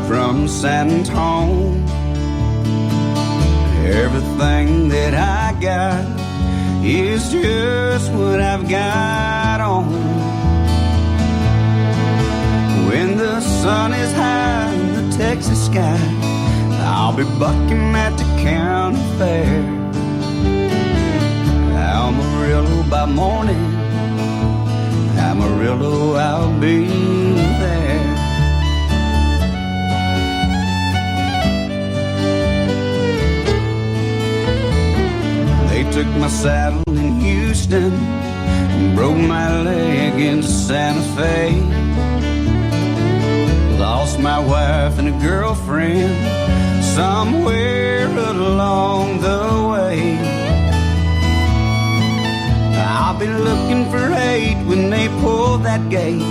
from San Antonio. Everything that I got is just what I've got on. When the sun is high in the Texas sky, I'll be bucking at the county fair. Amarillo by morning, Amarillo, I'll be there. They took my saddle in Houston and broke my leg in Santa Fe. Lost my wife and a girlfriend somewhere along the way. I'll be looking for hate when they pull that gate,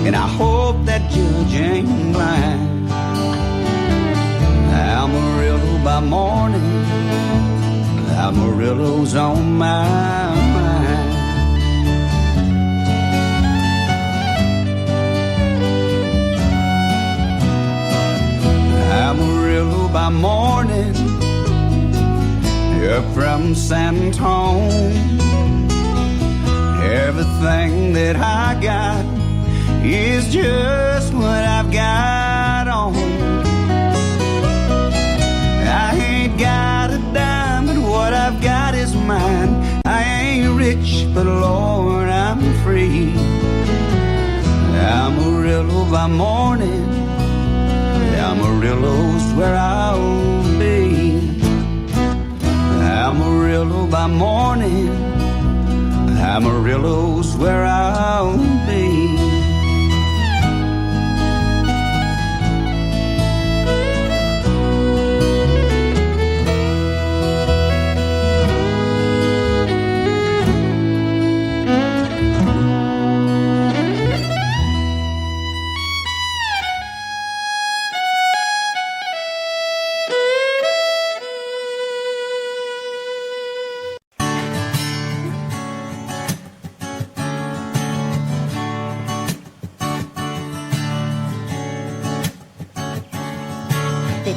and I hope that judge ain't blind. Amarillo by morning, Amarillo's on my mind. Amarillo by morning, up from San Antonio. Everything that I got is just what I've got on. I ain't got a dime, but what I've got is mine. I ain't rich, but Lord, I'm free. Amarillo by morning, Amarillo's where I'll be. Amarillo by morning, Amarillo's where I'll be.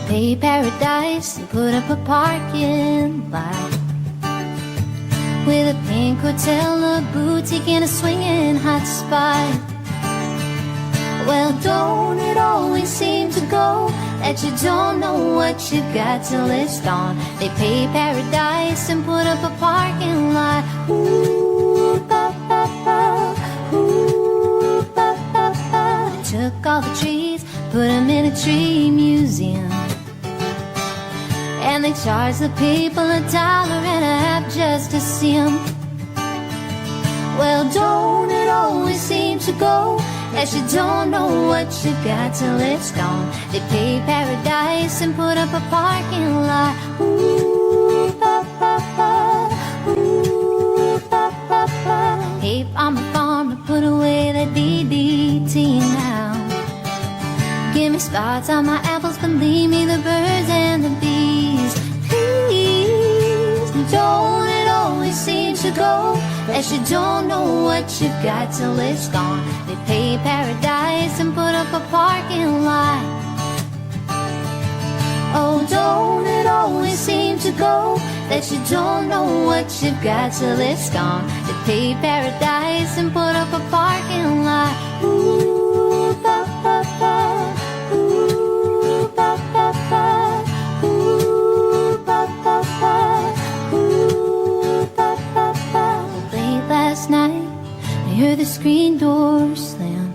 Pay paradise and put up a parking lot with a pink hotel, a boutique, and a swinging hot spot. Well, don't it always seem to go that you don't know what you got till it's gone? They pay paradise and put up a parking lot. Ooh, ba, ba, ba. Ooh, ba, ba, ba. They took all the trees, put them in a tree museum, and they charge the people $1.50 just to see 'em. Well, don't it always seem to go that you don't know what you got till it's gone? They pay paradise and put up a parking lot. Ooh, ba, ba, ba. Ooh, ba, ba, ba. Hey, I'm a farmer, put away that DDT now. Give me spots on my apples, but leave me the birds and the bees. Please, don't it always seem to go that you don't know what you've got till it's gone? They pay paradise and put up a parking lot. Oh, don't it always seem to go that you don't know what you've got till it's gone? They pay paradise and put up a parking lot. Ooh, ba, ba, ba. Last night I heard the screen door slam,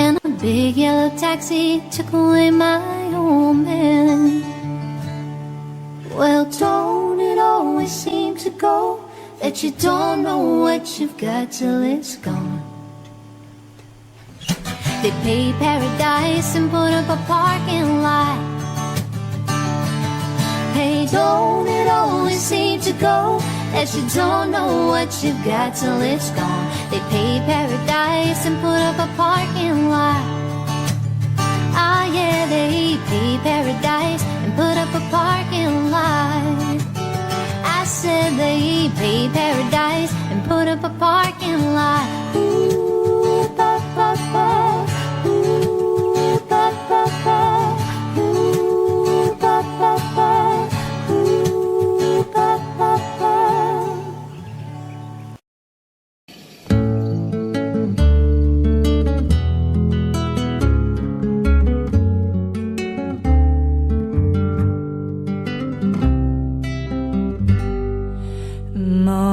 and a big yellow taxi took away my old man. Well, don't it always seem to go that you don't know what you've got till it's gone? They pay paradise and put up a parking lot. Hey, don't it always seem to go that you don't know what you've got till it's gone? They pay paradise and put up a parking lot. Ah, yeah, they pay paradise and put up a parking lot. I said they pay paradise and put up a parking lot. Ooh, ba, ba, ba. Ooh, ba,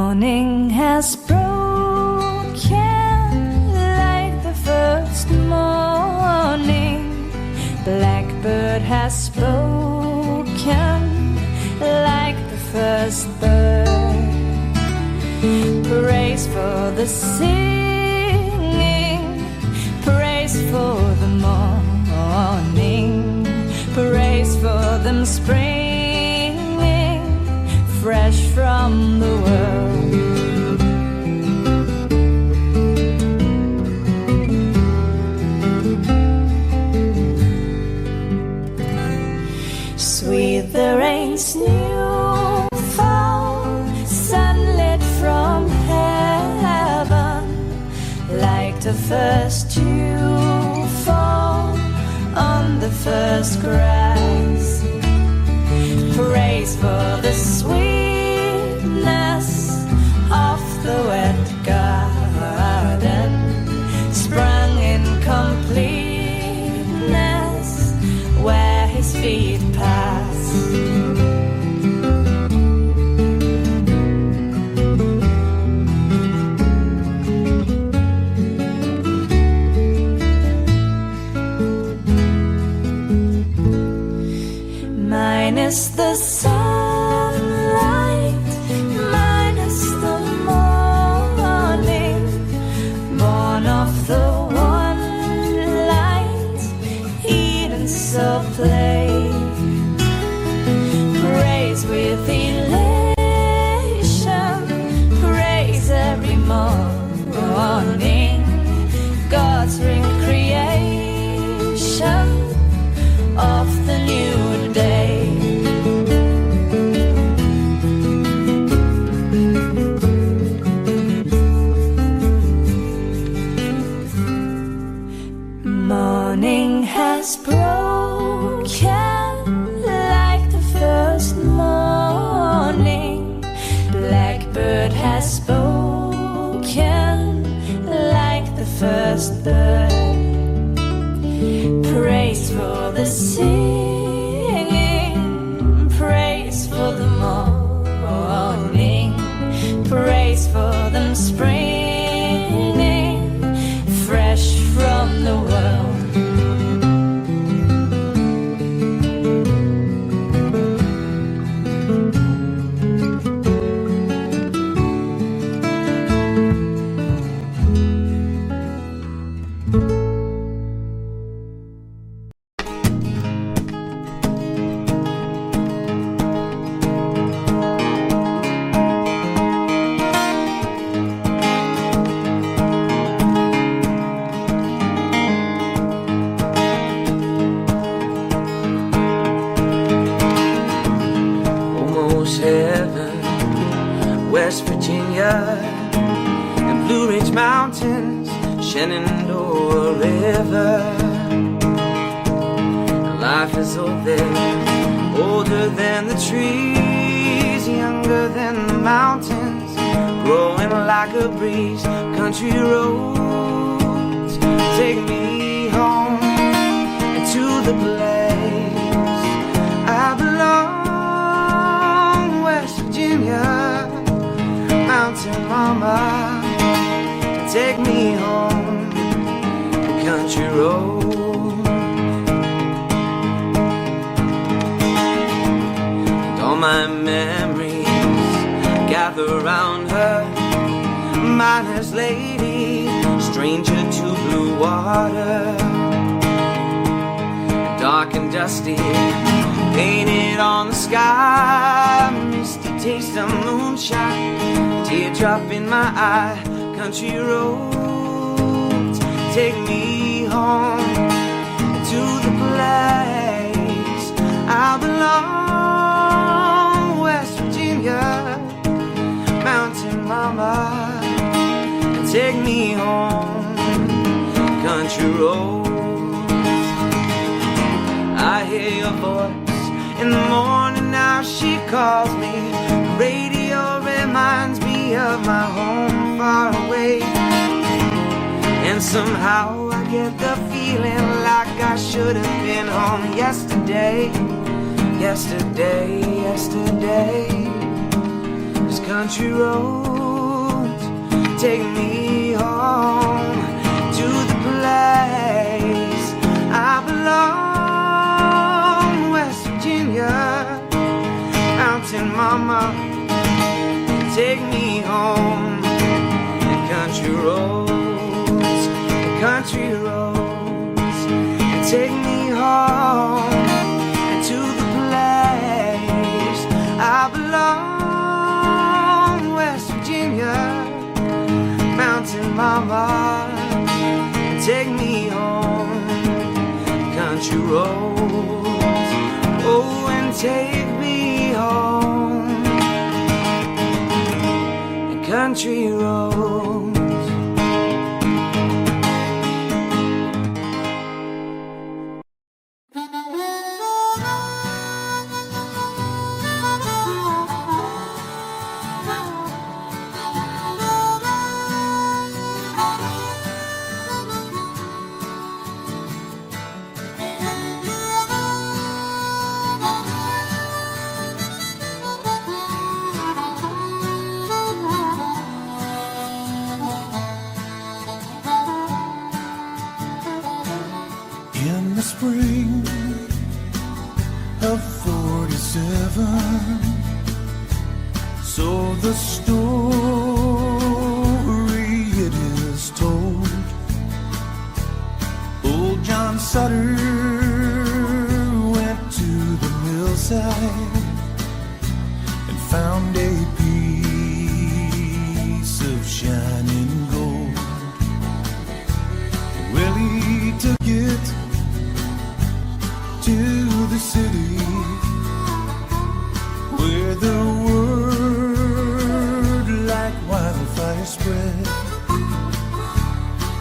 Morning has broken like the first morning. Blackbird has spoken like the first bird. Praise for the singing, praise for the morning, praise for them springing fresh from the world. Sweet the rain's new fall, sunlit from heaven, like the first dew fall on the first grass. Praise for the sweetness of the wet garden, sprung in completeness where his feet pass. Minus the sunlight, minus the morning, born of the one light, Eden's a play. Praise with elation, praise every morning, God's recreation of the new day. Morning has broken like the first morning. Blackbird has spoken like the first bird. Praise for the singing, praise for the morning, praise for them springing fresh from the world. West Virginia and Blue Ridge Mountains, Shenandoah River. Life is old there, older than the trees, younger than the mountains, growing like a breeze. Country roads take me home to the place I belong. West Virginia, mountain mama, take me home the country road. And all my memories gather round her, miner's lady, stranger to blue water, dark and dusty, painted on the sky, misty taste of moonshine, teardrop in my eye. Country roads take me home to the place I belong. West Virginia, mountain mama, take me home country roads. I hear your voice in the morning, now she calls me. The radio reminds me of my home far away, and somehow I get the feeling like I should have been home yesterday. Yesterday, yesterday. 'Cause country roads take me home to the place I belong. West Virginia, mountain mama, take me home. The country roads, the country roads, take me home and to the place I belong. West Virginia, mountain mama, take me home. Country roads, oh, and take me home. Country roads. In the spring of 47, so the story it is told, old John Sutter went to the millside and found a piece of shining gold. Well, he took it to the city where the word like wildfire spread,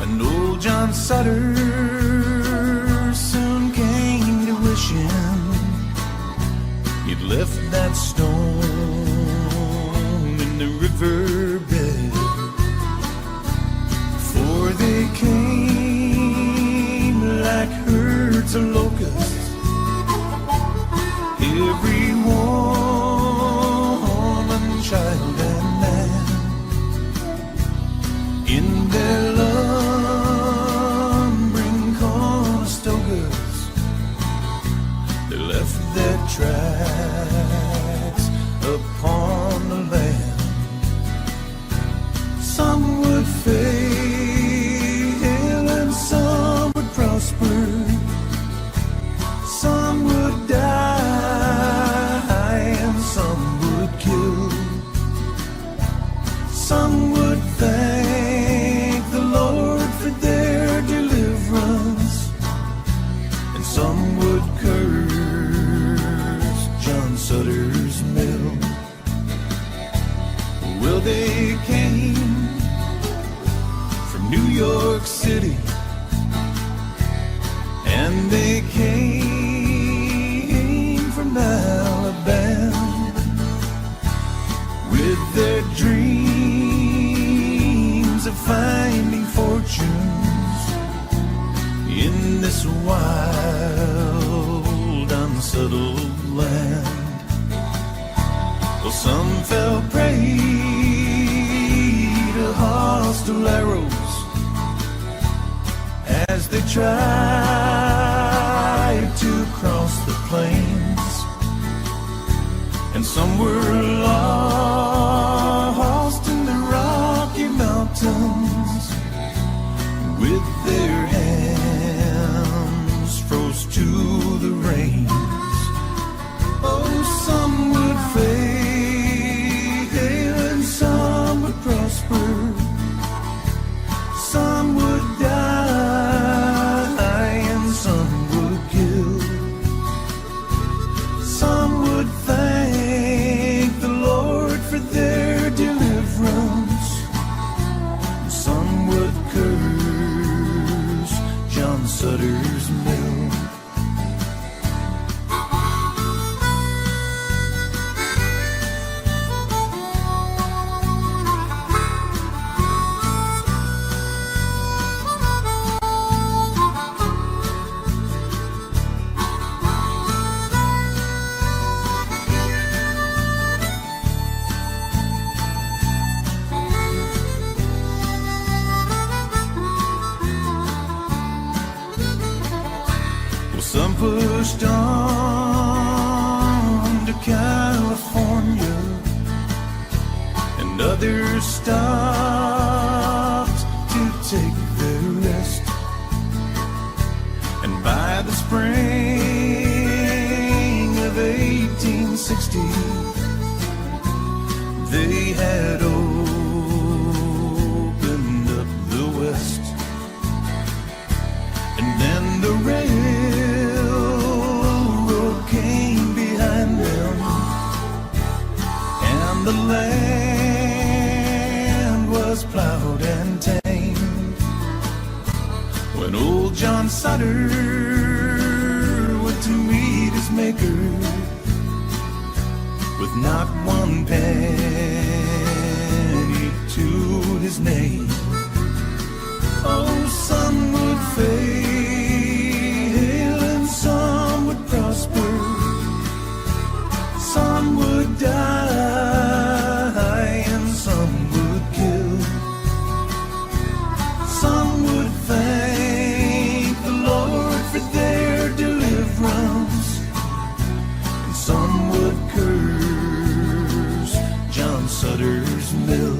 and old John Sutter soon came to wishing he'd left that stone in the riverbed, for they came like herds of locusts, every woman, child, and man, in their lumbering Conestogas, they left their tracks upon the land. Some would fail and some would prosper, some would die and some would kill. Some would thank the Lord for their deliverance, and some would curse John Sutter's Mill. Well, they came from New York City, and they came from Alabama with their dreams of finding fortunes in this wild, unsettled land. Well, some fell prey to hostile arrows as they tried to cross the plains, and some were lost in the Rocky Mountains with their hands froze to the rains. Oh, some would fail and some would prosper, some would die and some would kill. Some would thank Pushed on to California, and others stopped to take their rest. And by the spring of 1860, they had opened up the West. And then the railroad came behind them, and the land was plowed and tamed. When old John Sutter went to meet his maker with not one penny to his name, oh, some would fail and some would prosper, some would die and some would kill. Some would thank the Lord for their deliverance, and some would curse John Sutter's Mill.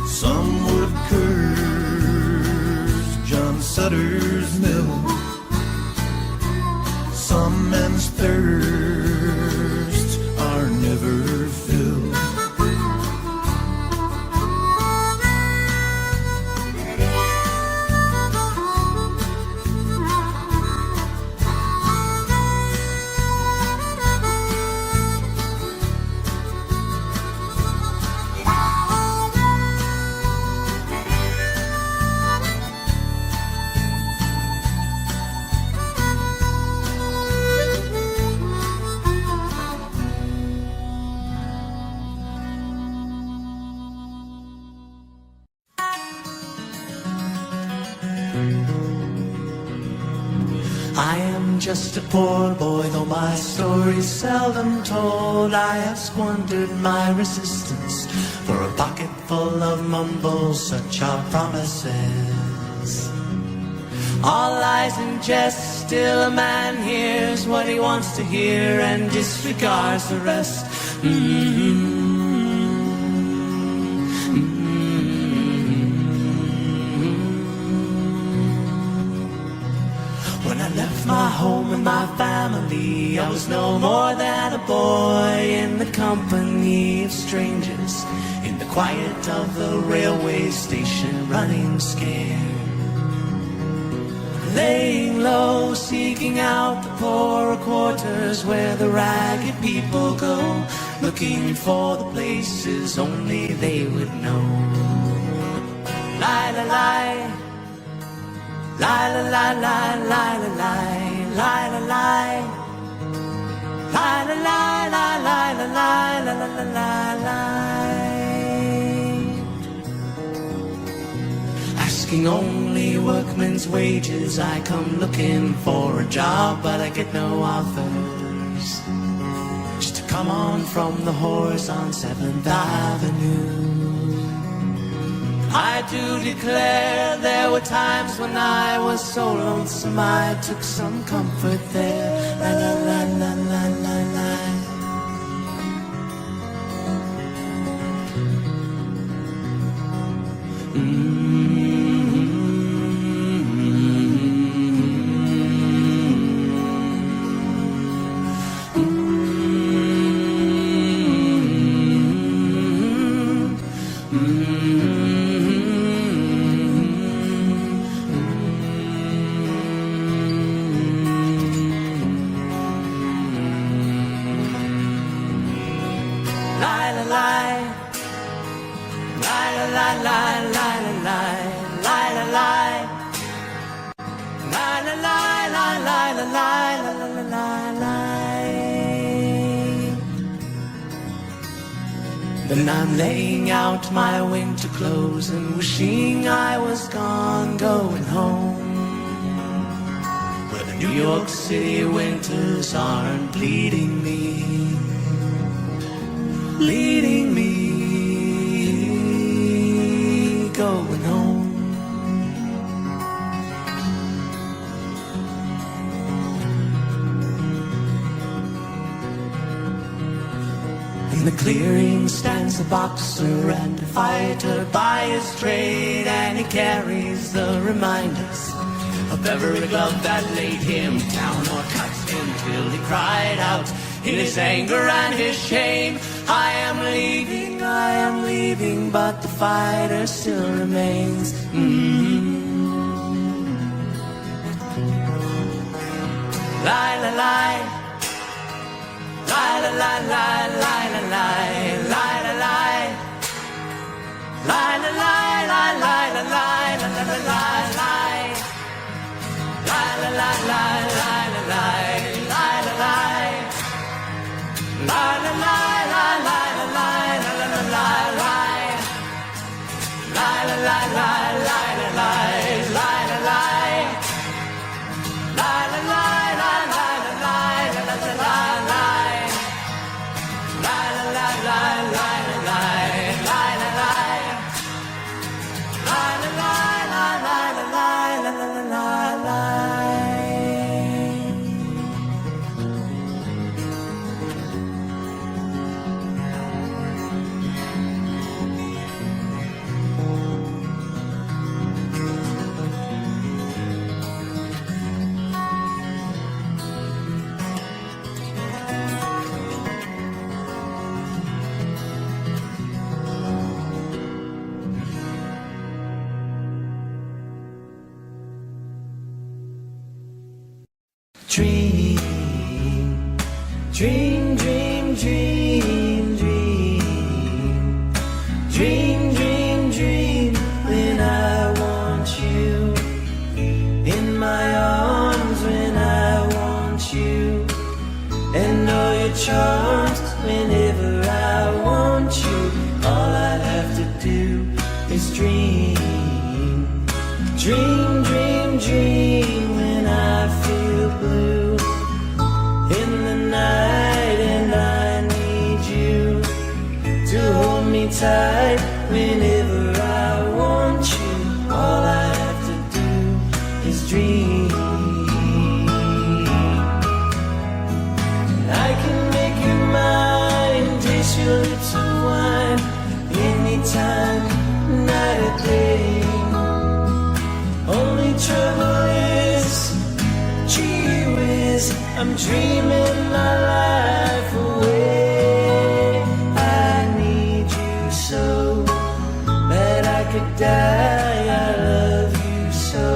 Some would curse John Sutter's Mill. Some men's thirsts are never filled. I am just a poor boy, though my story's seldom told. I have squandered my resistance for a pocket full of mumbles, such are promises. All lies and jest, still a man hears what he wants to hear and disregards the rest. When I left my home and my family, I was no more than a boy in the company of strangers, in the quiet of the railway station, running scared, laying low, seeking out the poorer quarters where the ragged people go, looking for the places only they would know. Lie, lie, lie. Lie, lie, lie, lie, lie, lie, lie, lie, lie. Lie, lie, lie, lie, lie, lie, lie, lie, lie, lie. Asking only workmen's wages, I come looking for a job, but I get no offers. Just to come on from the horse on 7th Avenue. I do declare there were times when I was so lonesome I took some comfort there. La la la la la la la. Then I'm laying out my winter clothes and wishing I was gone, going home, where the New York City winters aren't bleeding me, leading me, going home. stands a boxer and a fighter by his trade, and he carries the reminders of every glove that laid him down or cut him till he cried out in his anger and his shame, I am leaving, but the fighter still remains. Lie, lie, lie. Lie, lie, lie, lie, lie, lie, lie, lie, lie. Lie, lie, lie, lie, lie, lie, lie, lie, lie, lie. Lie, lie, lie, lie, lie, lie, lie, lie, lie. Lie, lie, lie, lie, lie, lie, lie, lie, lie. Lie, lie, lie, lie, lie, lie, lie, lie, lie. Lie, lie, lie, lie, lie, lie, lie, lie, lie. Lie, lie, lie, lie, lie, lie, lie, lie, lie. Lie, lie, lie, lie, lie, lie, lie, lie, lie. Dream, dream, dream, dream, dream. Dream, dream, dream when I want you. In my arms when I want you. And all your charms whenever I want you. All I have to do is dream. Dream, dream, dream when I feel blue in the night, and I need you to hold me tight whenever I want you. All I have to do is dream. I can make you mine, taste your lips of wine anytime, night or day. Only trouble is, gee whiz, I'm dreaming my life away. I need you so that I could die. I love you so,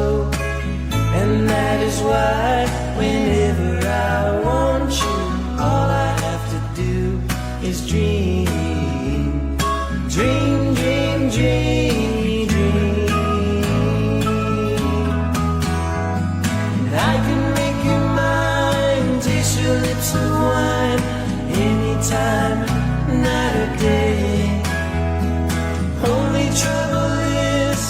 and that is why whenever I want you, all I have to do is dream. Dream, dream, dream, dream. I can make you mine, taste your lips of wine anytime, night or day. Only trouble is,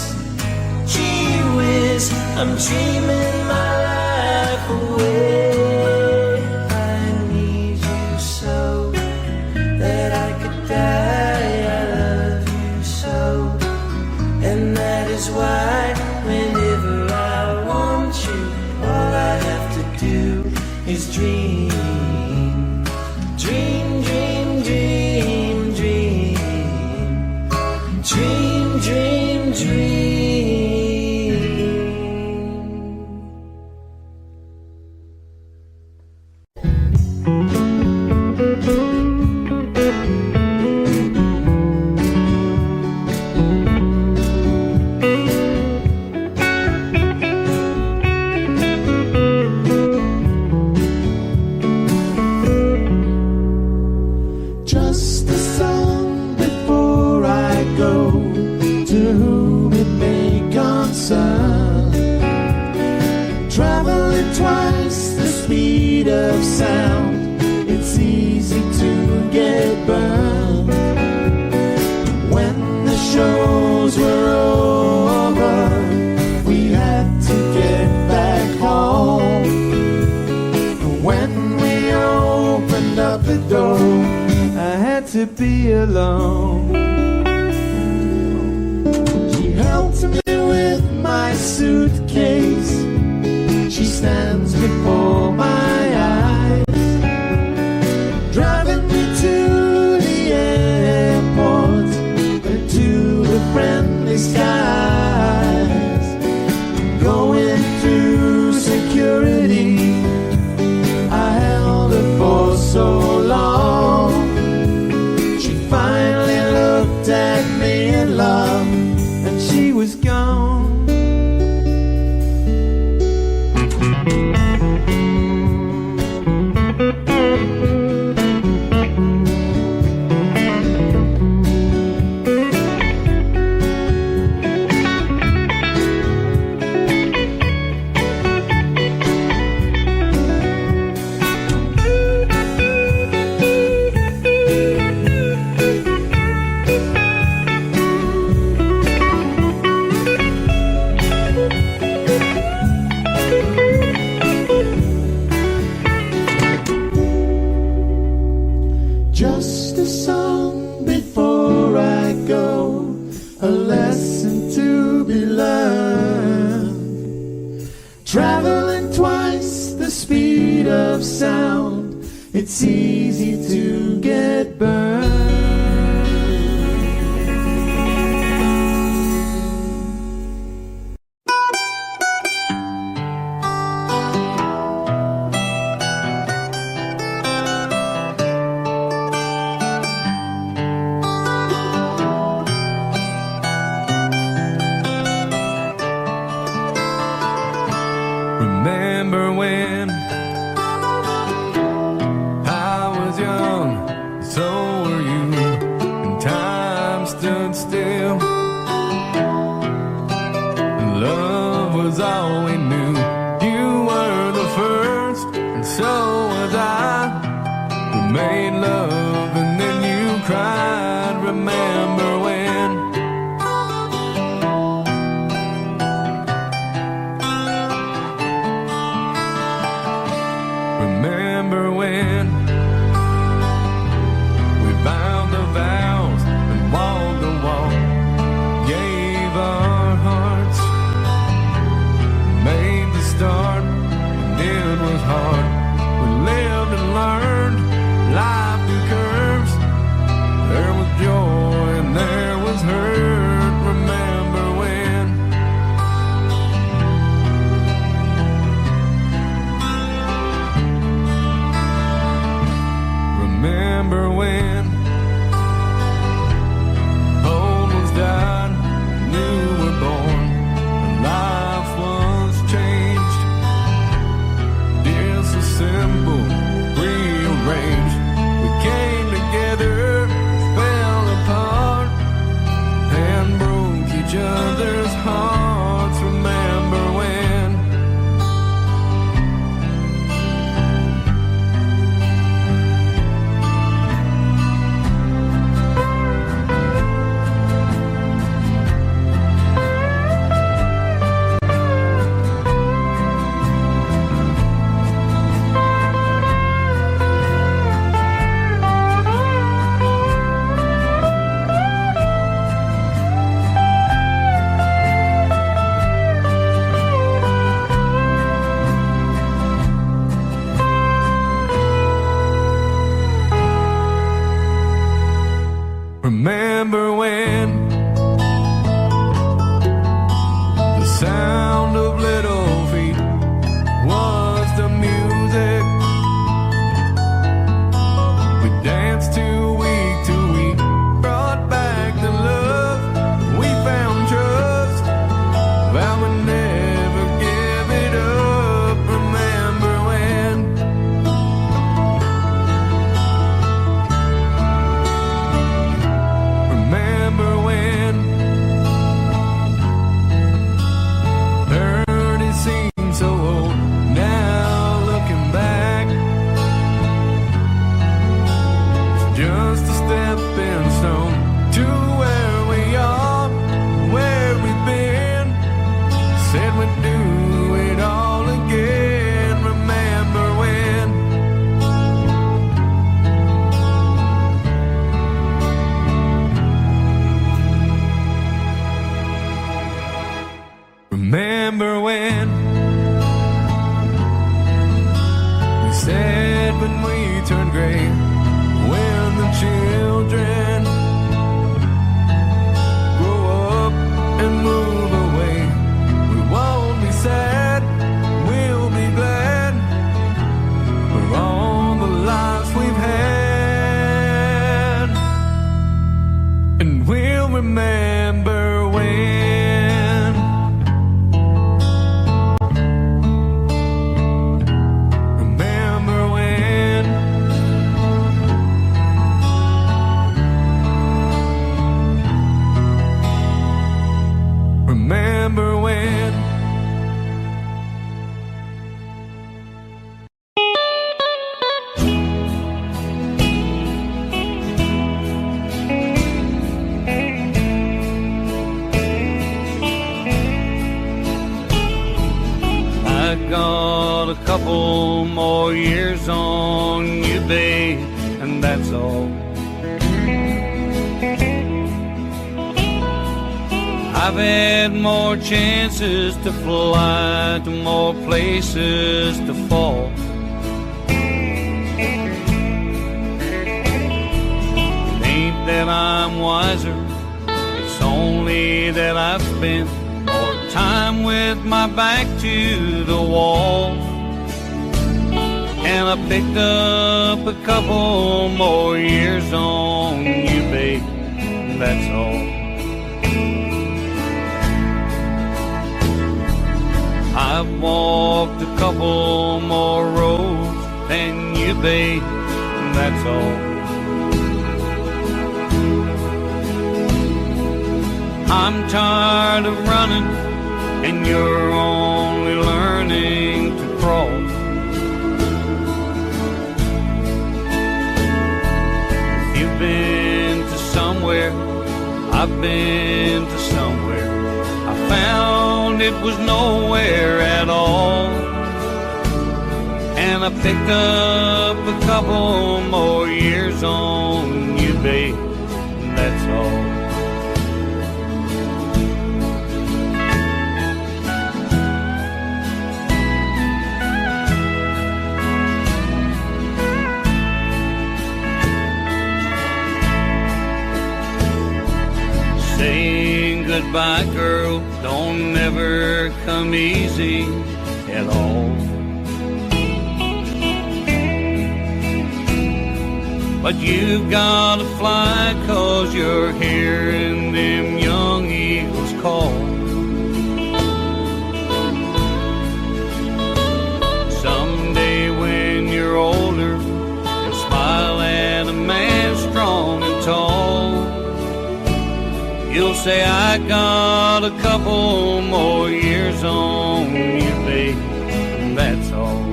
gee whiz, I'm dreaming my life away. I need you so that I could die. I love you so, and that is why whenever I want you, all I have to do is dream. Dream, dream, dream, dream. Dream, dream, dream. Just a song before I go, to whom it may concern. Traveling twice the speed of sound, it's easy to get burned. When the shows were over, we had to get back home. When we opened up the door, I had to be alone. She helped me with my suitcase. She stands before my eyes, driving me to the airport. finally looked at me in love, and she was gone. Just a song before I go, a lesson to be learned. Traveling twice the speed of sound, it's easy to get burned. Remember when I was young, so were you, and time stood still, and love was all we knew. You were the first, and so was I. We made love, and then you cried. Remember when? Remember when we bound the vows and walked the walk, gave our hearts, made the start, and it was hard. We lived and learned life through curves. There was joy and there was hurt. Remember when? Remember when old ones died, new were born, and life was changed, disassembled, rearranged. We came together, fell apart, and broke each other's hearts. Remember when? Remember when the sound of little feet was the music we danced to week, brought back the love, we found trust, vowed we'd never give it up. Remember when? Remember when 30 couple more years on you, babe, and that's all. I've had more chances to fly, to more places to fall. It ain't that I'm wiser, it's only that I've spent more time with my back to the wall. And I picked up a couple more years on you, babe, that's all. I've walked a couple more roads than you, babe, that's all. I'm tired of running, and you're only learning to crawl. If you've been to somewhere, I've been to somewhere. I found it was nowhere at all. And I picked up a couple more years on you, babe, that's all. Saying goodbye, girl, don't never come easy at all. But you've gotta fly, 'cause you're hearing them young eagles call. Someday when you're older, you'll smile at a man strong and tall. You'll say, I got a couple more years on you, babe, that's all.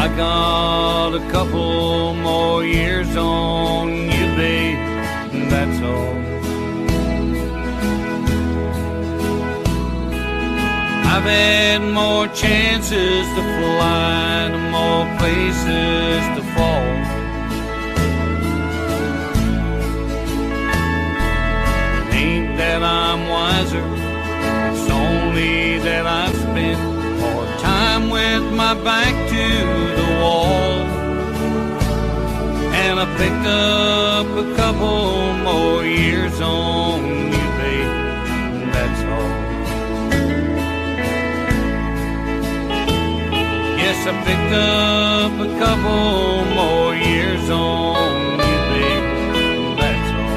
I got a couple more years on you, babe, that's all. I've had more chances to fly, to more places to fall. That I'm wiser, it's only that I've spent more time with my back to the wall. And I picked up a couple more years on you, babe, that's all. Yes, I picked up a couple more years on you, babe, that's all.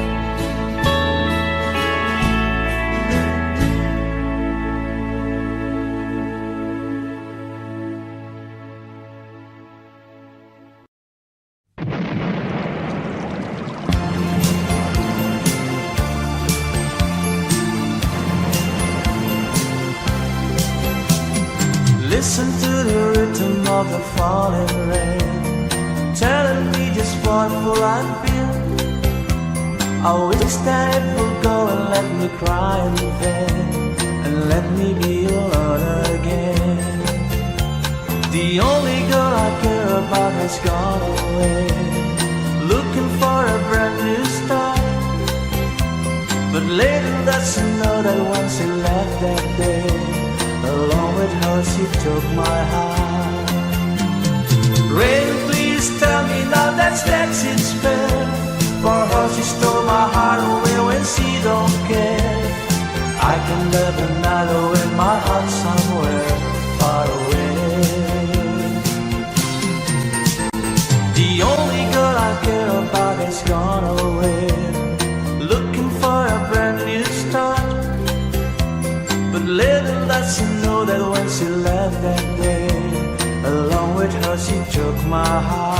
Listen to the rhythm of the falling rain, telling me just what will I feel. I wish that it would go and let me cry in vain, and let me be alone again. The only girl I care about has gone away, looking for a brand new start. But little does she know that once she left that day, along with her she took my heart. Rain, please tell me now that's it spell. For her she stole my heart away when she don't care. I can live another with my heart somewhere far away. The only girl I care about has gone away, looking for a brand new start. But little does she know that when she left that day, along with her she took my heart.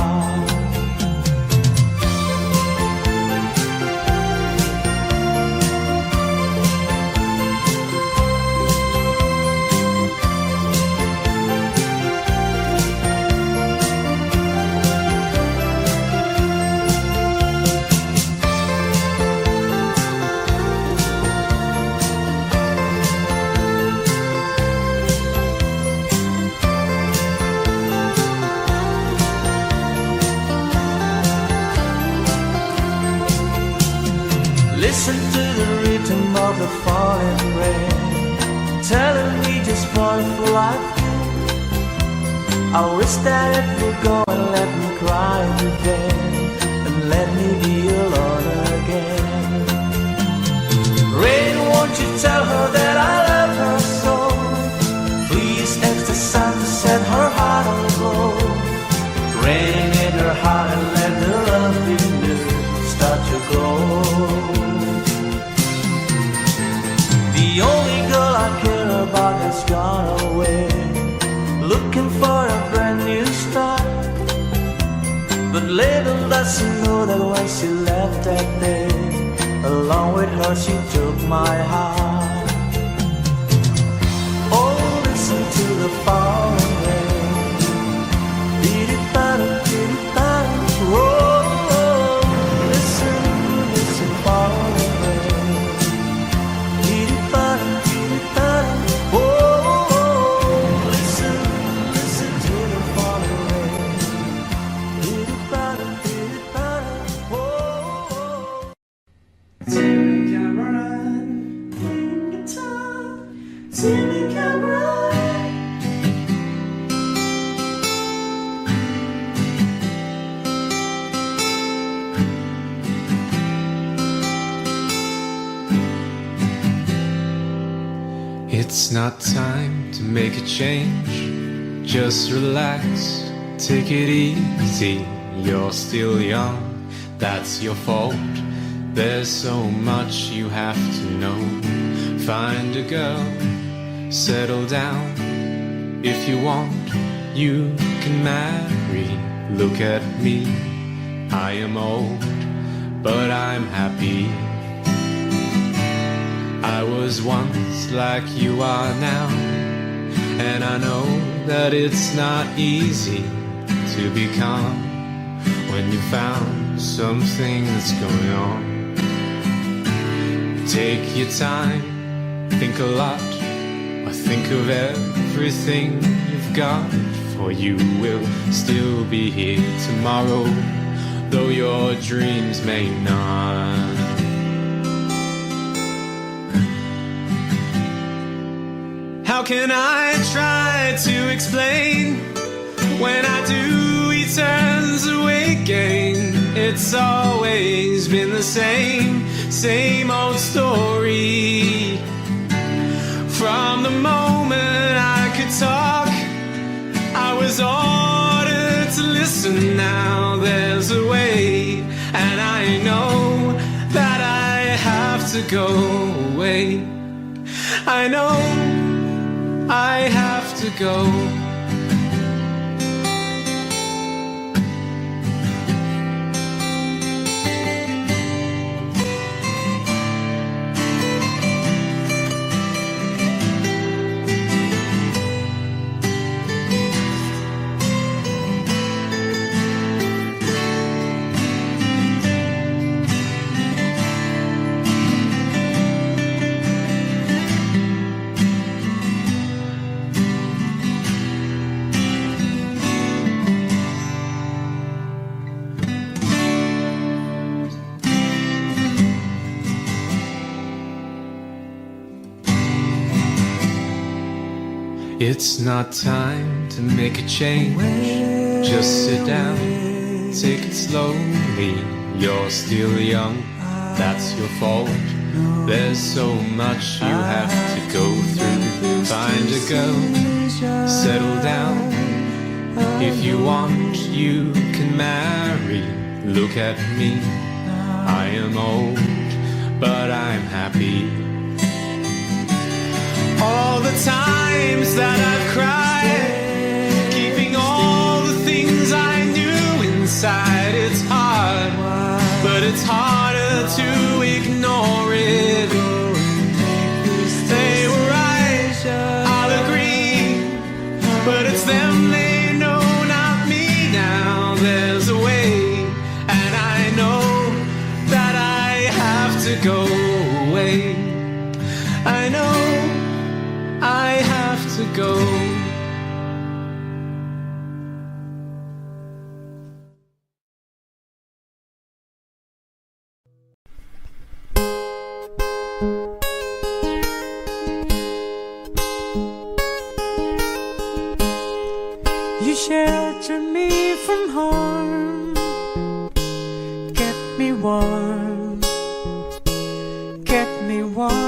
Listen to the rhythm of the falling rain, telling me just what life is. I wish that it would go and let me cry again, and let me be alone again. Rain, won't you tell her that I love her so? Please ask the sun to set her heart aglow. Rain in her heart and let the love in her start to grow. The only girl I care about has gone away, looking for a brand new start. But little does she know that when she left that day, along with her she took my heart. Oh, listen to the falling rain. Dee-dee-da-da, dee-dee-da-da. Oh, listen, listen, falling rain. Dee-dee-da-da, dee-dee-da-da. Oh, listen, listen to the falling rain. Dee-dee-da-da, dee-dee-da-da. Oh. Timmy Cameron, guitar, Timmy Cameron. It's not time to make a change. Just relax, take it easy. You're still young, that's your fault. There's so much you have to know. Find a girl, settle down. If you want, you can marry. Look at me, I am old, but I'm happy. I was once like you are now, and I know that it's not easy to be calm when you found something that's going on. Take your time, think a lot, or think of everything you've got, for you will still be here tomorrow, though your dreams may not. How can I try to explain? When I do, he turns away again. It's always been the same old story. From the moment I could talk, I was ordered to listen. Now there's a way, and I know that I have to go away. I know I have to go. It's not time to make a change. Just sit down, take it slowly. You're still young, that's your fault. There's so much you have to go through. Find a girl, settle down. If you want, you can marry. Look at me, I am old, but I'm happy. All the times that I've cried, keeping all the things I knew inside. It's hard, but it's harder to ignore it. They were right, I'll agree, but it's them, they know, not me. Now there's a way, and I know that I have to go away. I know I have to go. warm, kept me warm.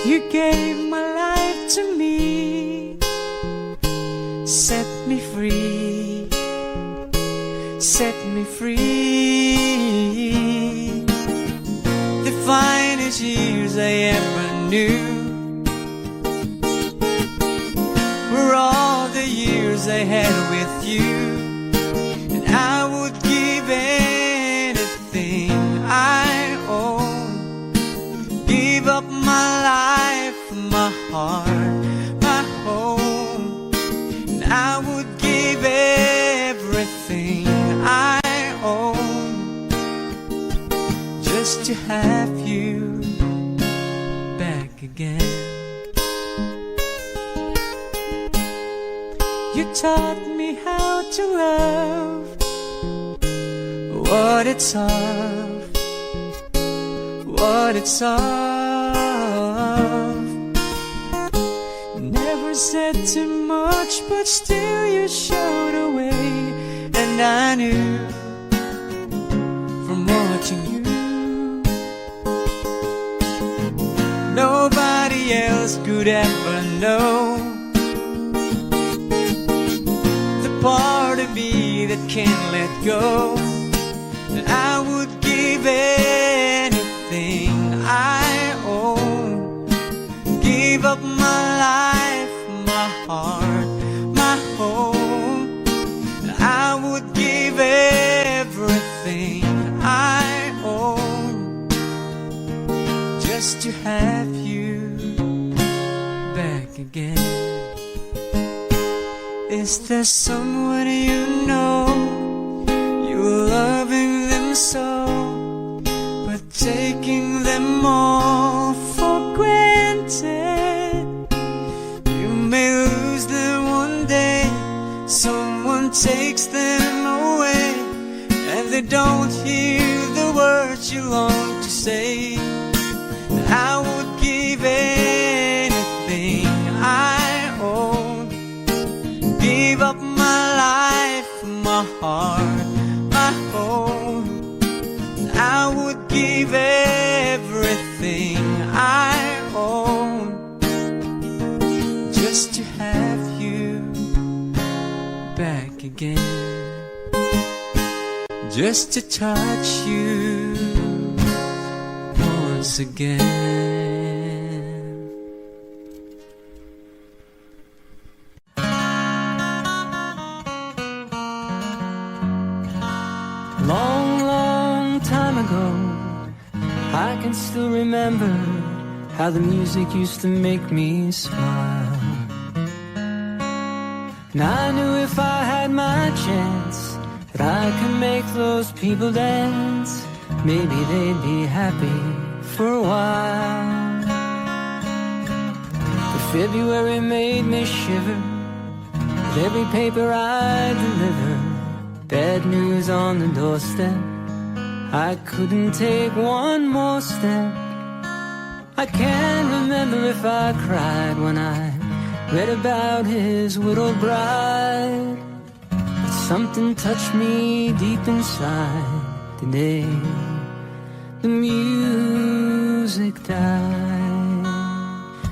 You gave my life to me, set me free, set me free. The finest years I ever knew were all the years I had with you. And I would give anything I own, give up my life, my heart, my home. And I would give everything I own just to have you back again. You taught me how to love, what it's of, what it's of. Never said too much, but still you showed a way. And I knew from watching you, nobody else could ever know the part of me that can't let go. And I would give anything I own, give up my life, my heart, my home. And I would give everything I own just to have you back again. Is there someone you know, you're loving them so, but taking them all for granted? You may lose them one day, someone takes them away, and they don't hear the words you long to say. I would give anything I own, give up my life, my heart, my home. I would give everything I own just to have you back again, just to touch you once again. Long, long time ago, I can still remember how the music used to make me smile. And I knew if I had my chance that I could make those people dance, maybe they'd be happy for a while. But February made me shiver with every paper I delivered. Bad news on the doorstep, I couldn't take one more step. I can't remember if I cried when I read about his widowed bride, but something touched me deep inside the day the music died.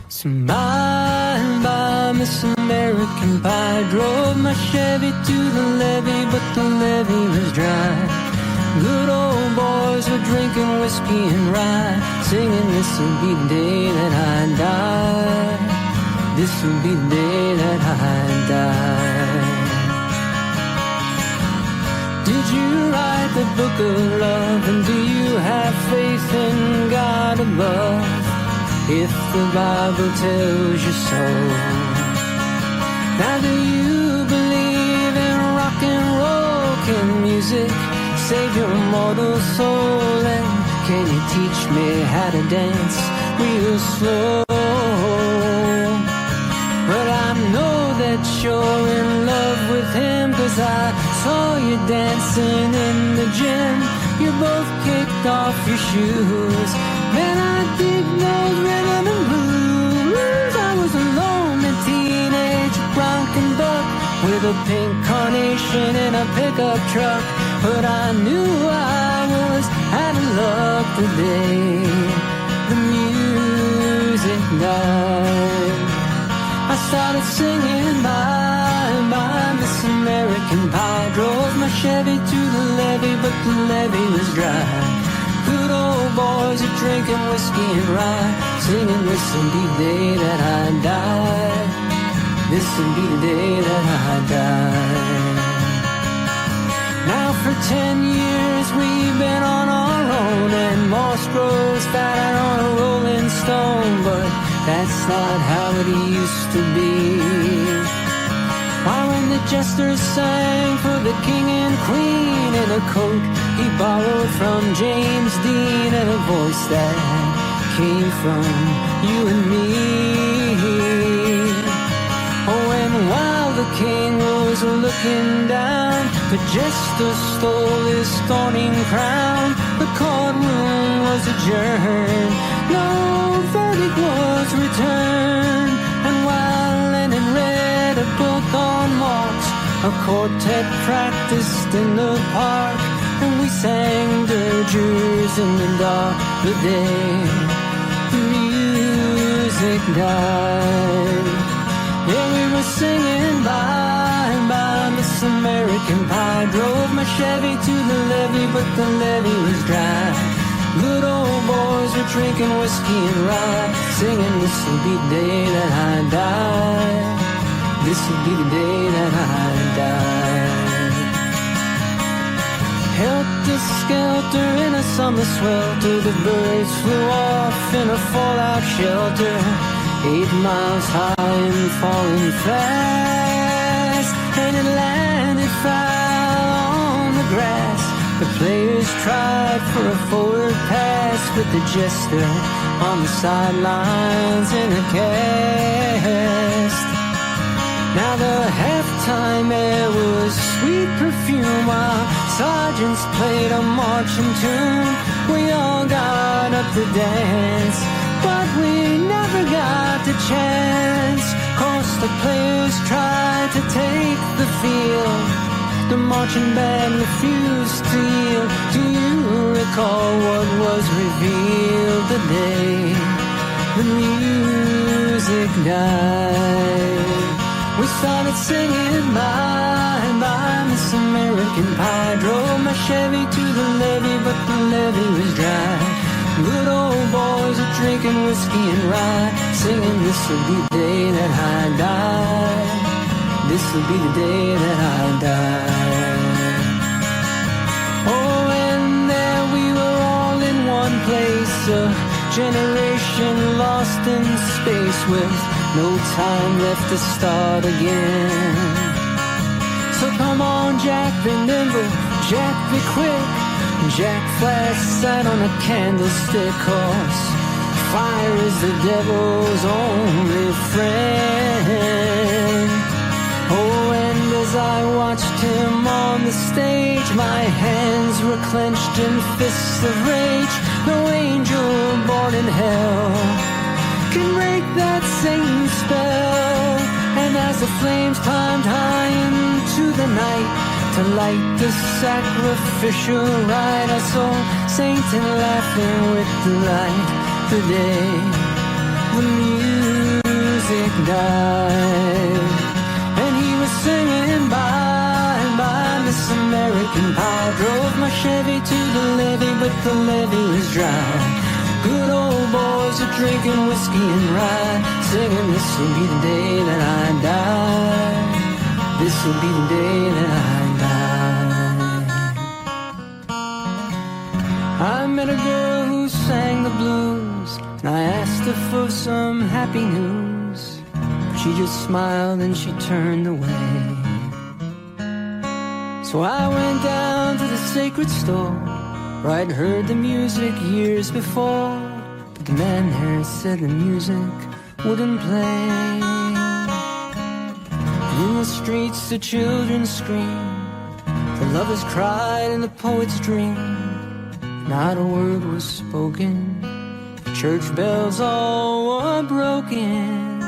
Smile by Miss American Pie, drove my Chevy to the levee, but the levee was dry. Good old boys were drinking whiskey and rye, singing, this will be the day that I die, this will be the day that I die. Did you write the book of love, and do you have faith in God above, if the Bible tells you so? Now do you believe in rock and roll? Can music save your mortal soul? And can you teach me how to dance real slow? Well, I know that you're in love with him, 'cause I saw you dancing in the gym. You both kicked off your shoes. Man, I dig those rhythm and blues. I was a lonely teenage bronc and buck with a pink carnation in a pickup truck, but I knew I was out of luck the day the music died. I started singing bye, Miss American Pie. Drove my Chevy to the levee, but the levee was dry. Good old boys are drinking whiskey and rye, singing this'll be the day that I die. This'll be the day that I die. Now for 10 years we've been on our own, and moss grows fatter on a rolling stone, but that's not how it used to be. Why, when the jesters sang for the king and queen in a coat he borrowed from James Dean, and a voice that came from you and me. Oh, and while the king was looking down, the jester stole his thorny crown. The courtroom was adjourned, no verdict was returned. And while Lennon read a book on Marx, a quartet practiced in the park, and we sang dirges in the dark the day the music died. Yeah, we were singing bye, Miss American Pie. Drove my Chevy to the levee, but the levee was dry. Good old boys were drinking whiskey and rye, singing this'll be the day that I die. This'll be the day that I die. Helter-skelter in a summer swelter, the birds flew off in a fallout shelter, 8 miles high and falling fast, and it landed foul on the grass. The players tried for a forward pass, with the jester on the sidelines in a cast. Now the halftime air was sweet perfume, while sergeants played a marching tune. We all got up to dance, but we never got the chance, 'cause the players tried to take the field. The marching band refused to yield. Do you recall what was revealed the day the music died? We started singing bye, Miss American Pie. Drove my Chevy to the levee, but the levee was dry. Good old boys are drinking whiskey and rye, singing this'll be the day that I die. This'll be the day that I die. Oh, and there we were all in one place, a generation lost in space, with no time left to start again. So come on, Jack, be nimble, Jack, be quick. Jack Flash sat on a candlestick, 'cause fire is the devil's only friend. Oh, and as I watched him on the stage, my hands were clenched in fists of rage. No angel born in hell can break that Satan spell. And as the flames climbed high into the night to light the sacrificial rite, I saw Satan laughing with delight the day the music died. And he was singing bye, Miss American Pie. Drove my Chevy to the levee, but the levee was dry. Good old boys are drinking whiskey and rye, singing this'll be the day that I die. This'll be the day that I die. I met a girl who sang the blues, and I asked her for some happy news. She just smiled and she turned away. So I went down to the sacred store, where I'd heard the music years before, but the man there said the music wouldn't play. In the streets the children screamed, the lovers cried and the poets dreamed. Not a word was spoken, the church bells all were broken.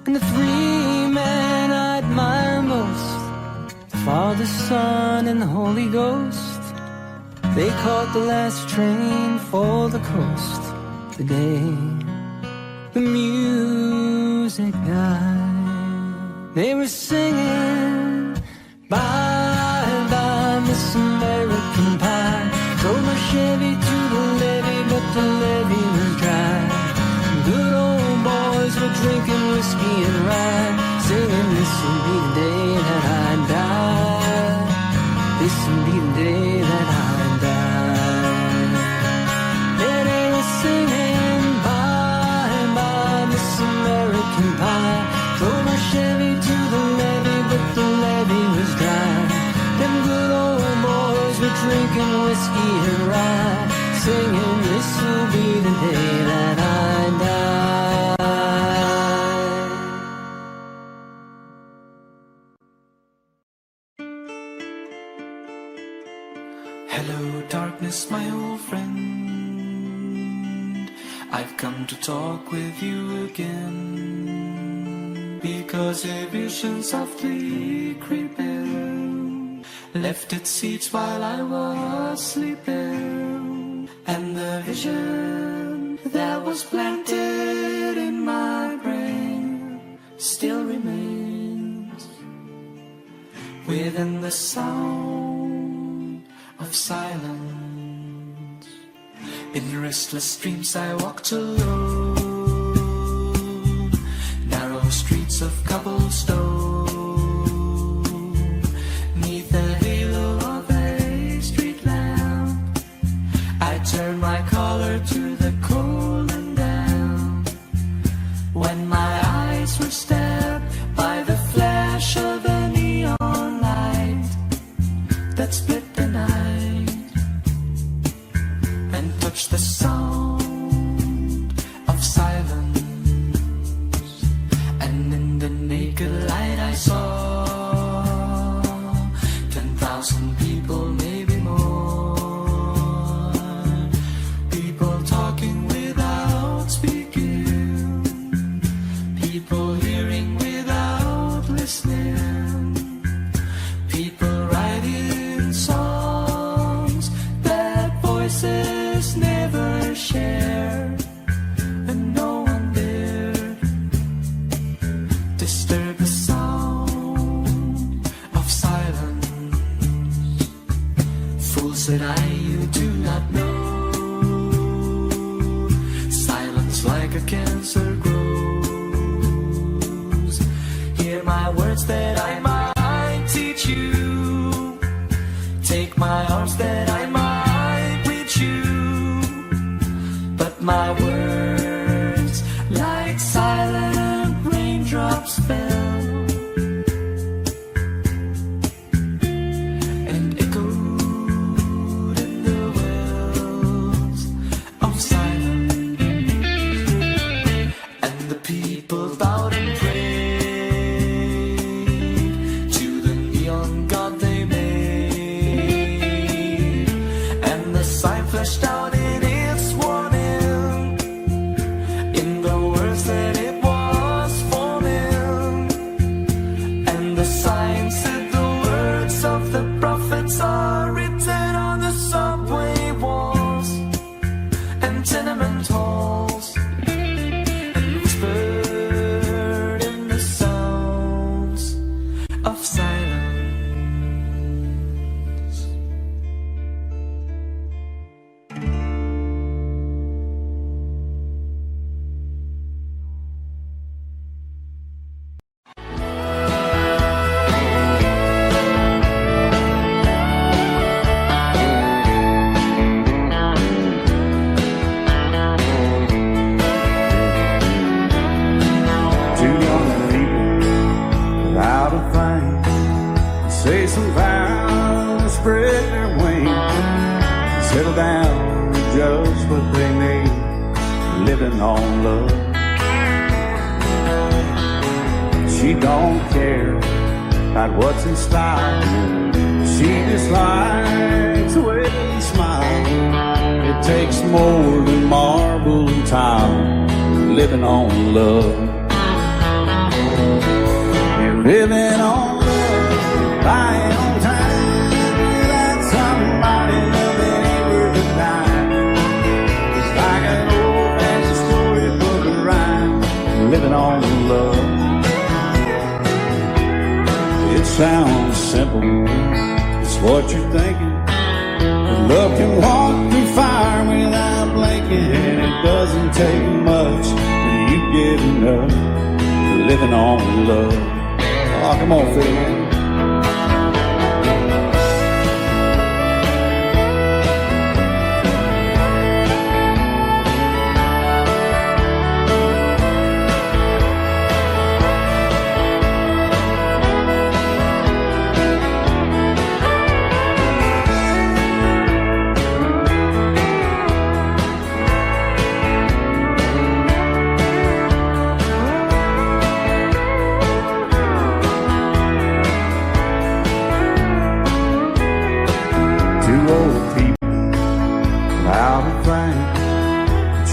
And the three men I admire most Father, Son, and the Holy Ghost, they caught the last train for the coast. The day the music died, they were singing bye bye Miss American Pie. Drove my Chevy to the levee, but the levee was dry. Good old boys were drinking whiskey and rye, singing this will be the day that I die. This will be the day that I die. Yeah, they were singing bye bye Miss American Pie. Drove my Chevy to the levee, but the levee was dry. Them good old boys were drinking whiskey and rye, singing this will be the day that I die. Hello darkness, my old friend, I've come to talk with you again, because a vision softly creeping left its seeds while I was sleeping, and the vision that was planted in my brain still remains within the sound of silence. In restless dreams I walked alone, narrow streets of cobblestone, neath the halo of a street lamp. I turned my collar to the cold and damp, when my eyes were stabbed by the flash of a neon light that split the night and touched the sound of silence. And in the naked light I saw 10,000 people, maybe more, people talking without speaking, people hearing without listening, people writing songs that voices never shared, and no one dared disturb the sound of silence. Fool, said I, you do not know, silence like a cancer grows. Hear my words that I might teach you, take my arms that I might reach you, but my words like silent raindrops fell and echoed in the wells of silence. And the people bowed and prayed to the neon god they made, and the sign flashed out in its warning, in the words that it was forming. And the sign said the words of the prophets are written on the subway walls and tenement halls, and whispered in the sounds of silence. Too young to leave without a thing, say some vows, spread their wings, settle down with just what they need, living on love. She don't care about what's in style, she just likes the way they smile. It takes more than marble and tile, living on love. You're living on love. buying on time without somebody loving ain't worth a dime. It's like an old-fashioned storybook of rhyme, living on love. It sounds simple, it's what you're thinking. But love can walk through fire without blinking, and it doesn't take much when you get enough. Living on love. Oh, come on, Phil, man.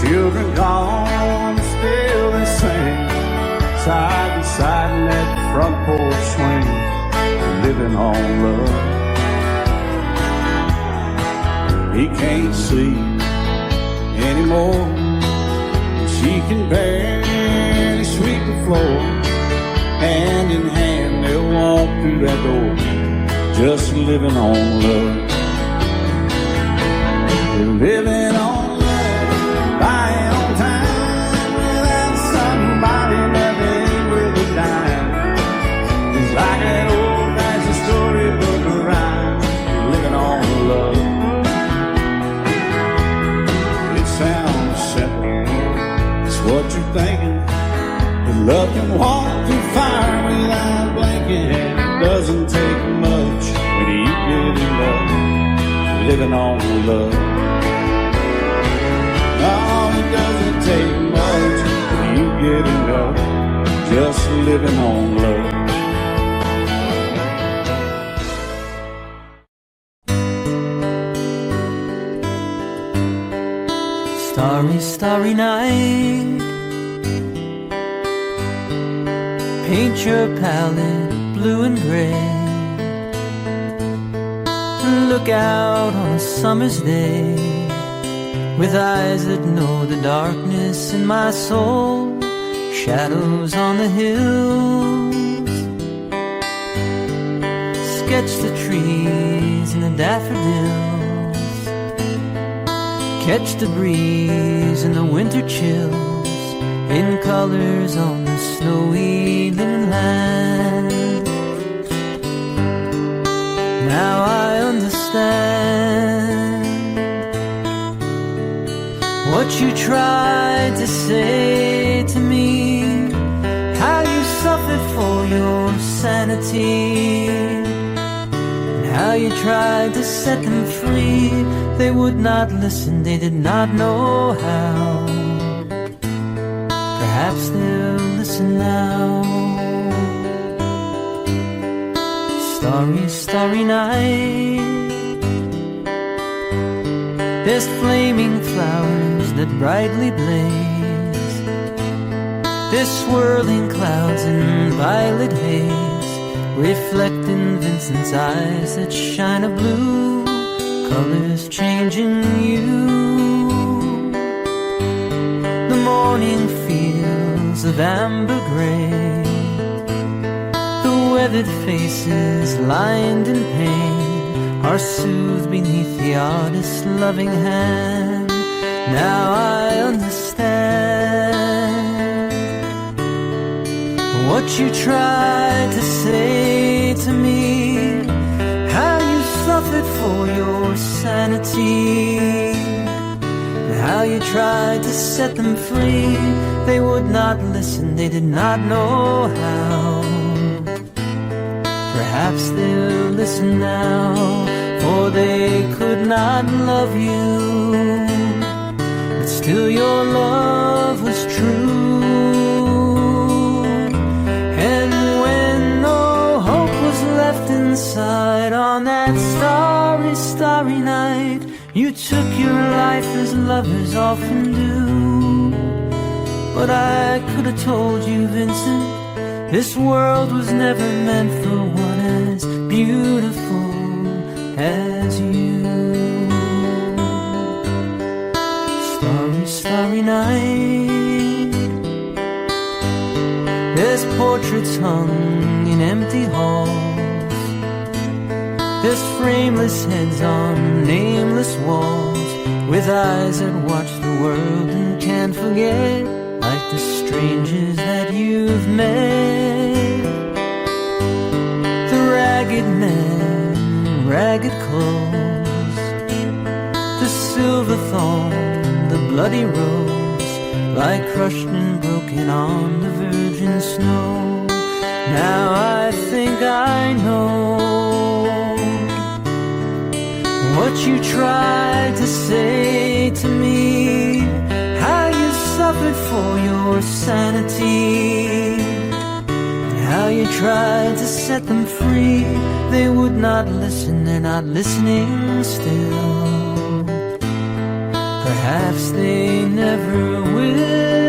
Children gone, still they sing, side by side in that front porch swing, living on love. He can't see anymore, she can barely sweep the floor. Hand in hand they'll walk through that door, just living on love. They're living on buying on time without somebody loving ain't worth a dime. It's like an old-fashioned storybook of rhyme, living on love. It sounds simple, it's what you're thinking. But love can walk through fire without blinking, and it doesn't take much when you get enough. Living on love. Oh, it doesn't take much when you get enough, just living on love. Starry, starry night, paint your palette blue and gray. Look out on a summer's day, with eyes that know the darkness in my soul, shadows on the hills. Sketch the trees and the daffodils, catch the breeze and the winter chills, in colors on the snowy linen land. Now I understand what you tried to say to me, how you suffered for your sanity, and how you tried to set them free. They would not listen, they did not know how. Perhaps they'll listen now. Starry, starry night, there's flaming flowers that brightly blaze, there's swirling clouds in violet haze, reflecting Vincent's eyes that shine a blue, colors changing you. The morning fields of amber gray, the weathered faces lined in pain, are soothed beneath the artist's loving hand. Now I understand what you tried to say to me, how you suffered for your sanity, and how you tried to set them free. They would not listen, they did not know how. Perhaps they'll listen now, for they could not love you, but still your love was true. And when no hope was left inside on that starry, starry night, you took your life as lovers often do. But I could have told you, Vincent, this world was never meant for one as beautiful as you. Starry, starry night, there's portraits hung in empty halls, there's frameless heads on nameless walls, with eyes that watch the world and can't forget, like the strangers that you've met. The ragged men, ragged clothes, the silver thorn, the bloody rose, lie crushed and broken on the virgin snow. Now I think I know what you tried to say to me, how you suffered for your sanity, how you tried to set them free. They would not listen, they're not listening still. Perhaps they never will.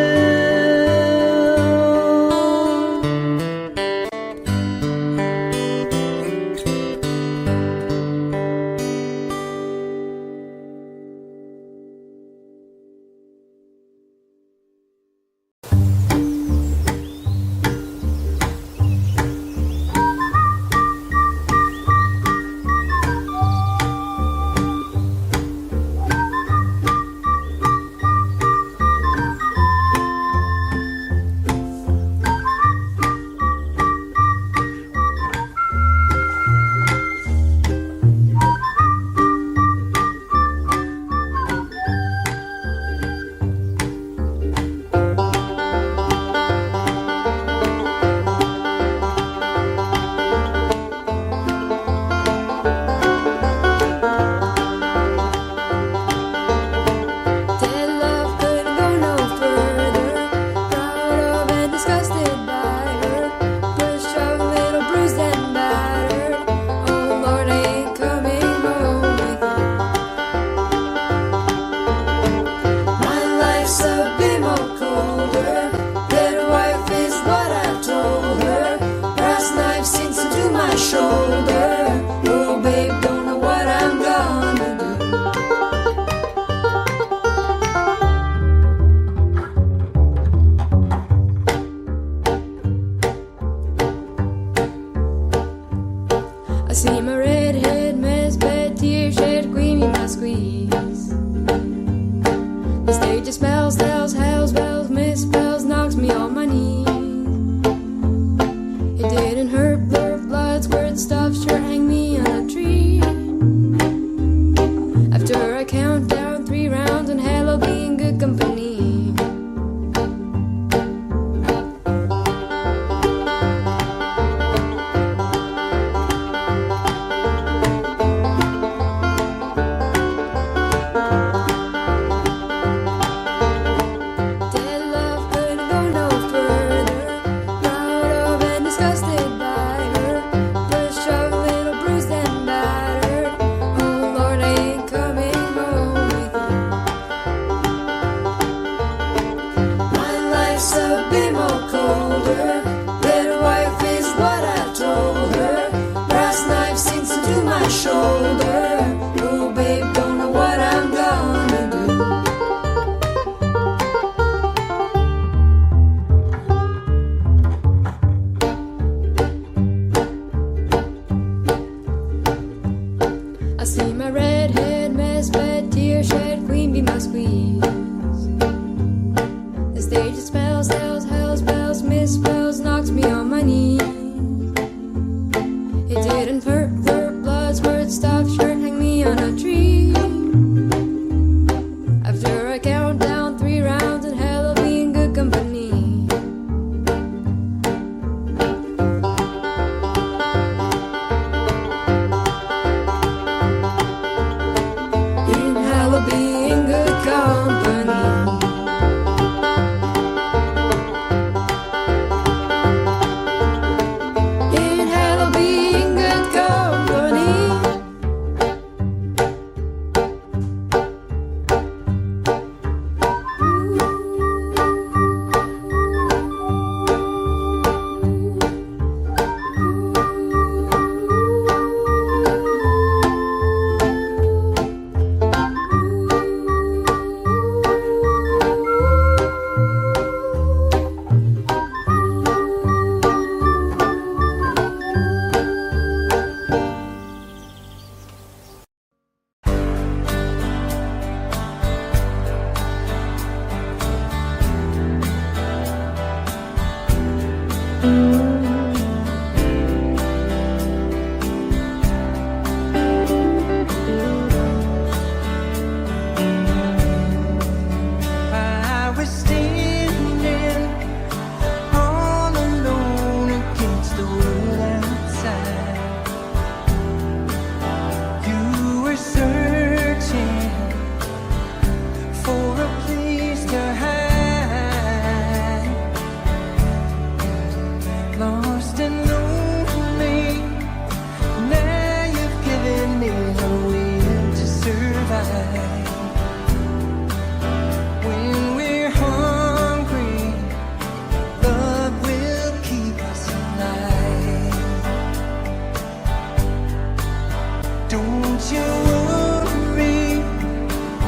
Don't you worry,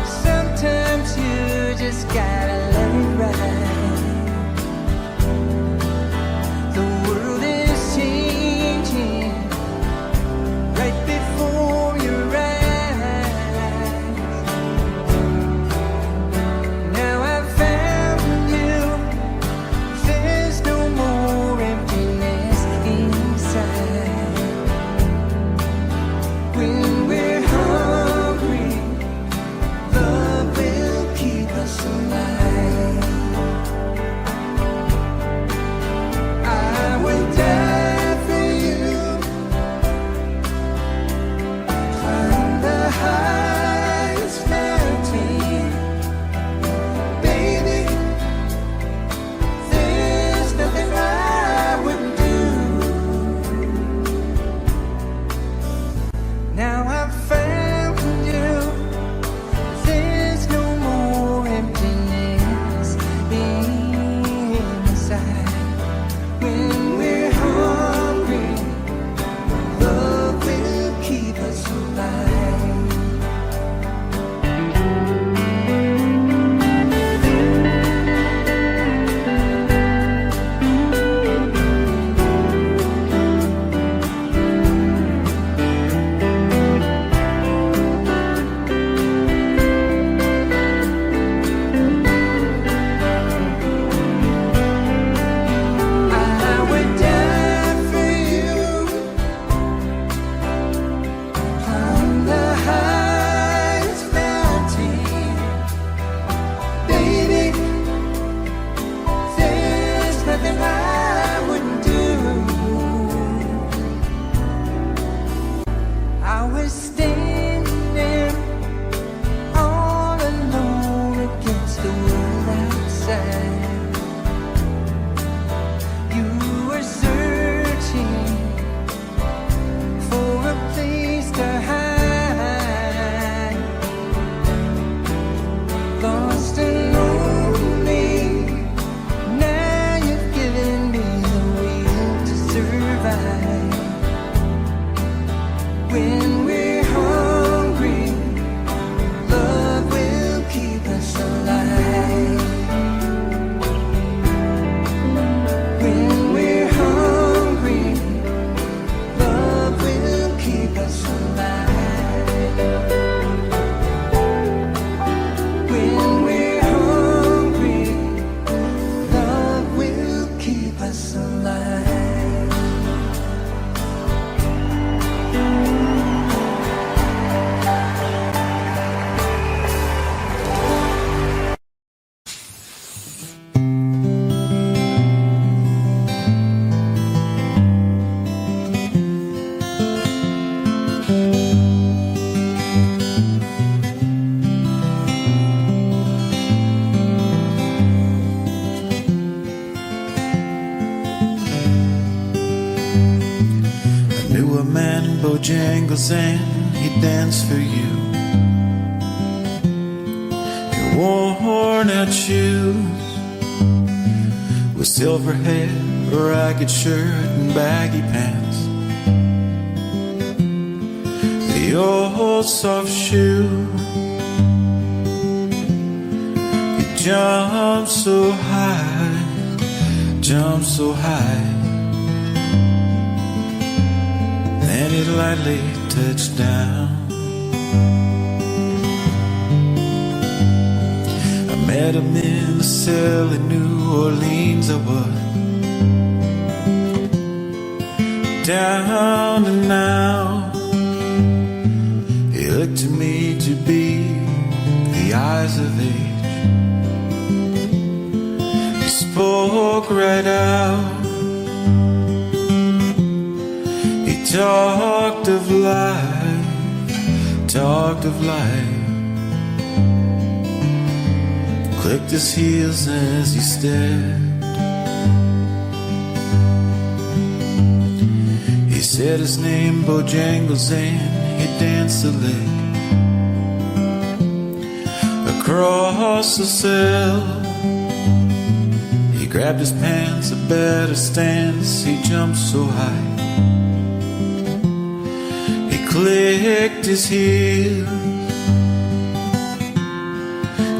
sometimes you just gotta let it ride. The world is changing right before your eyes. Now I've found you, there's no more emptiness inside. When we're hungry, love will keep us alive. I would die for you, climb the highest mountain. Baby, there's nothing I wouldn't do. Now I've found you, there's no more emptiness inside. When we're hungry, love will keep us alive. I would die for you, climb the highest mountain. Baby, there's nothing I wouldn't do. I was standing all alone against the world outside. You were searching for a place to hide. Lost and lonely, now you've given me the will to survive. When we're hungry, love will keep us alive. When we're hungry, love will keep us alive. When we're hungry, love will keep us alive. I knew a man in Bojangles and he danced for you. He wore worn-out shoes with silver hair, a ragged shirt and baggy pants. The old soft shoe. He jumped so high, jumped so high. Then he lightly touched down. I met him in the cell in New Orleans. I was down and out. He looked to me to be the eyes of age. He spoke right out. Talked of life, talked of life. Clicked his heels as he stared. He said his name Bojangles and he danced a lick across the cell. He grabbed his pants, a better stance. He jumped so high. clicked his heels.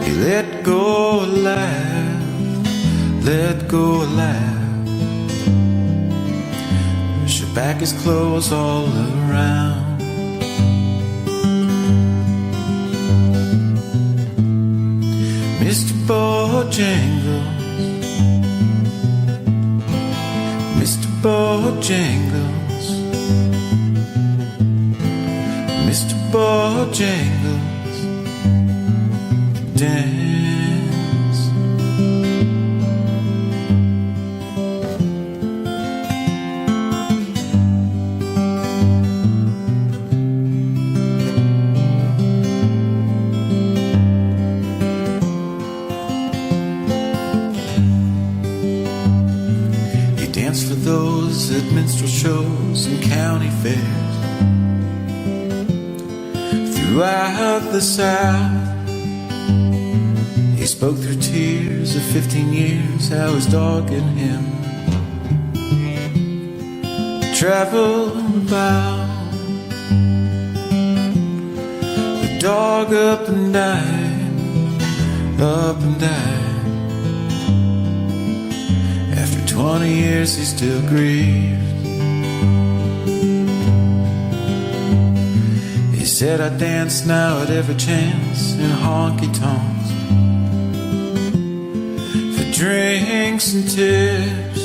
He let go a laugh, let go a laugh. Shook back his clothes all around. Mr. Bojangles, Mr. Bojangles, Mr. Bojangles, dance. For those at minstrel shows and county fairs throughout the South. He spoke through tears of 15 years, how his dog and him traveled about. The dog up and died, up and died. 20 years he still grieves. He said, I dance now at every chance in honky-tonks for drinks and tips,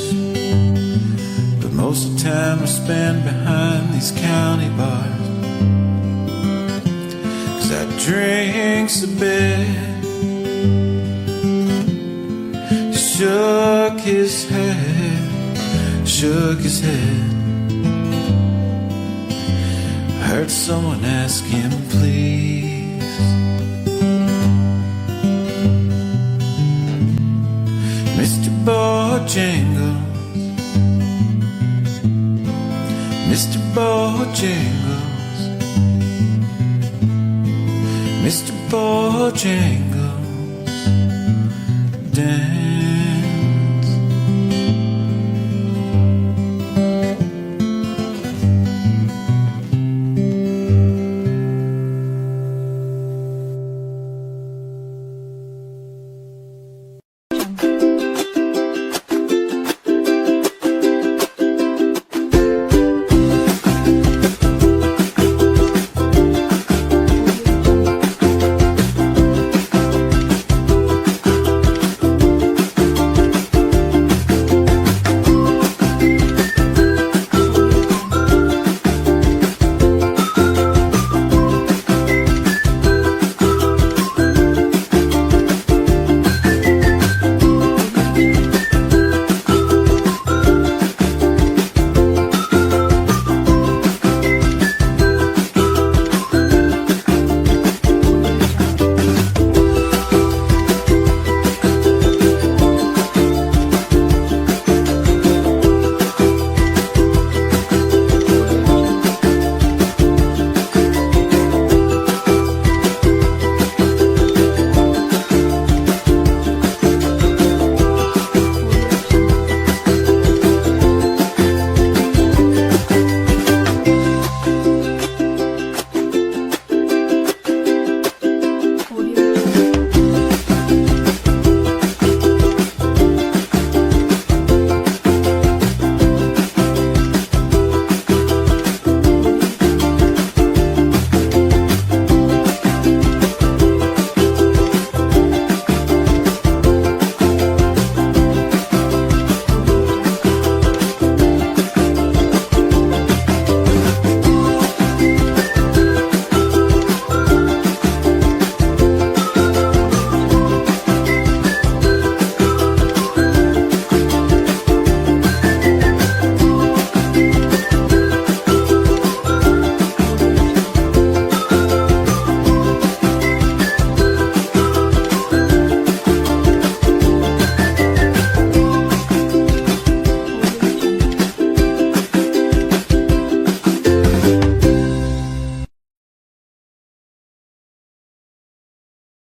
but most of the time I spend behind these county bars, 'cause I drinks a bit. Shook his head, shook his head. I heard someone ask him, please. Mr. Bojangles, Mr. Bojangles, Mr. Bojangles, damn.